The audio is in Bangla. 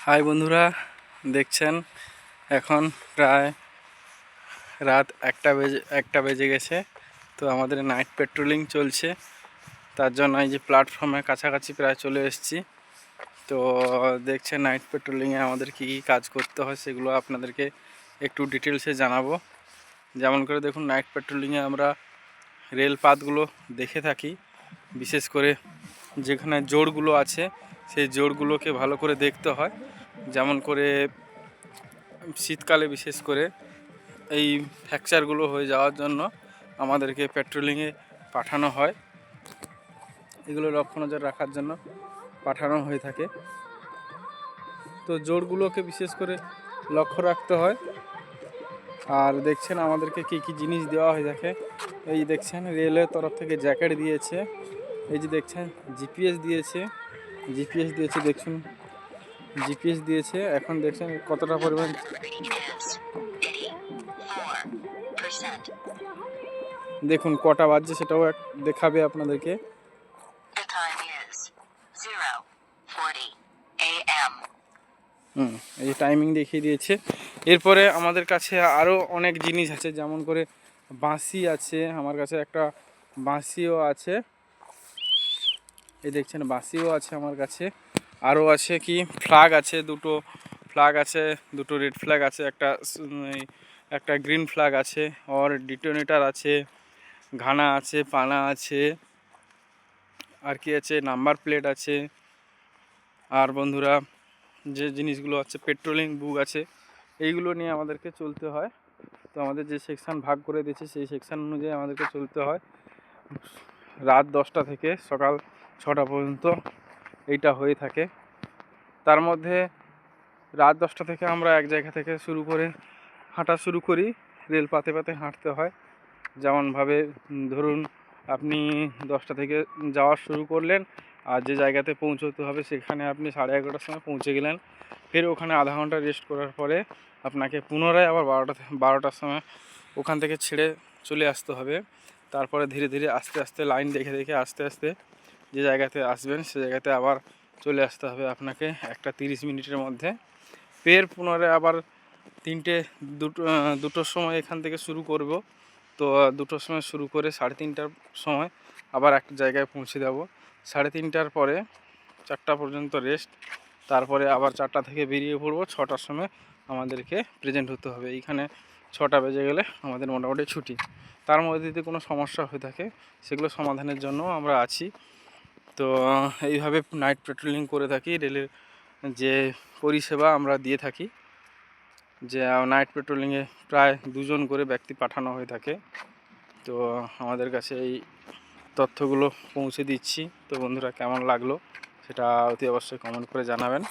হাই বন্ধুরা, দেখছেন এখন প্রায় রাত একটা বেজে গেছে। তো আমাদের নাইট পেট্রোলিং চলছে, তার জন্য এই যে প্ল্যাটফর্মের কাছাকাছি প্রায় চলে এসেছি। তো দেখছেন নাইট পেট্রোলিংয়ে আমাদের কী কী কাজ করতে হয় সেগুলো আপনাদেরকে একটু ডিটেলসে জানাবো। যেমন করে দেখুন, নাইট পেট্রোলিংয়ে আমরা রেল পাতগুলো দেখে থাকি, বিশেষ করে যেখানে জোড়গুলো আছে সেই জোড়গুলোকে ভালো করে দেখতে হয়। যেমন করে শীতকালে বিশেষ করে এই ফ্র্যাকচারগুলো হয়ে যাওয়ার জন্য আমাদেরকে পেট্রোলিংয়ে পাঠানো হয়, এগুলো লক্ষ্য নজর রাখার জন্য পাঠানো হয়ে থাকে। তো জোড়গুলোকে বিশেষ করে লক্ষ্য রাখতে হয়। আর দেখছেন আমাদেরকে কী কী জিনিস দেওয়া হয়ে থাকে। এই দেখছেন রেলের তরফ থেকে জ্যাকেট দিয়েছে, এই যে দেখছেন জিপিএস দিয়েছে, দেখুন জিপিএস দিয়েছে। এখন দেখছেন কতটা পরিমাণ দেখুন কটা বাজছে সেটাও দেখাবে আপনাদেরকে। এই টাইমিং দেখিয়ে দিয়েছে। এরপরে আমাদের কাছে আরও অনেক জিনিস আছে, যেমন করে বাঁশি আছে, আমার কাছে একটা বাঁশিও আছে, এই দেখছেন বাঁশিও আছে আমার কাছে। আরও আছে কি ফ্ল্যাগ আছে, দুটো ফ্ল্যাগ আছে, দুটো রেড ফ্ল্যাগ আছে, একটা গ্রিন ফ্ল্যাগ আছে, আর ডিটোনেটার আছে, ঘানা আছে, পানা আছে, আর কি আছে নাম্বার প্লেট আছে। আর বন্ধুরা যে জিনিসগুলো আছে পেট্রোলিং বুক আছে, এইগুলো নিয়ে আমাদেরকে চলতে হয়। তো আমাদের যে সেকশান ভাগ করে দিয়েছে সেই সেকশান অনুযায়ী আমাদেরকে চলতে হয়। রাত 10টা থেকে সকাল 6টা পর্যন্ত এইটা হয়ে থাকে। তার মধ্যে রাত 10টা থেকে আমরা এক জায়গা থেকে শুরু করে হাঁটা শুরু করি, রেল পাতে পাতে হাঁটতে হয়। যেমনভাবে ধরুন আপনি 10টা থেকে যাওয়া শুরু করলেন, আর যে জায়গাতে পৌঁছতে হবে সেখানে আপনি 11:30টার সময় পৌঁছে গেলেন। ফের ওখানে আধা ঘন্টা রেস্ট করার পরে আপনাকে পুনরায় আবার 12টার সময় ওখান থেকে ছেড়ে চলে আসতে হবে। তারপরে ধীরে ধীরে আস্তে আস্তে লাইন দেখে দেখে আস্তে আস্তে যে জায়গাতে আসবেন সে জায়গাতে আবার চলে আসতে হবে আপনাকে একটা 30 মিনিটের মধ্যে। ফের পুনরায় আবার দুটোর সময় এখান থেকে শুরু করব। তো 2টোর সময় শুরু করে 3:30টার সময় আবার একটা জায়গায় পৌঁছে যাব। 3:30টার পরে 4টা পর্যন্ত রেস্ট, তারপরে আবার 4টা থেকে বেরিয়ে পড়বো। 6টার সময় আমাদেরকে প্রেজেন্ট হতে হবে এইখানে। 6টা বেজে গেলে আমাদের মোটামুটি ছুটি। তার মধ্যে যদি কোনো সমস্যা হয়ে থাকে সেগুলো সমাধানের জন্য আমরা আছি। তো এইভাবে নাইট পেট্রোলিং করে থাকি। রেলের যে পরিষেবা আমরা দিয়ে থাকি, যে নাইট পেট্রোলিংয়ে প্রায় 2জন করে ব্যক্তি পাঠানো হয়ে থাকে। তো আমাদের কাছে এই তথ্যগুলো পৌঁছে দিচ্ছি। তো বন্ধুরা কেমন লাগলো সেটা অতি অবশ্যই কমেন্ট করে জানাবেন।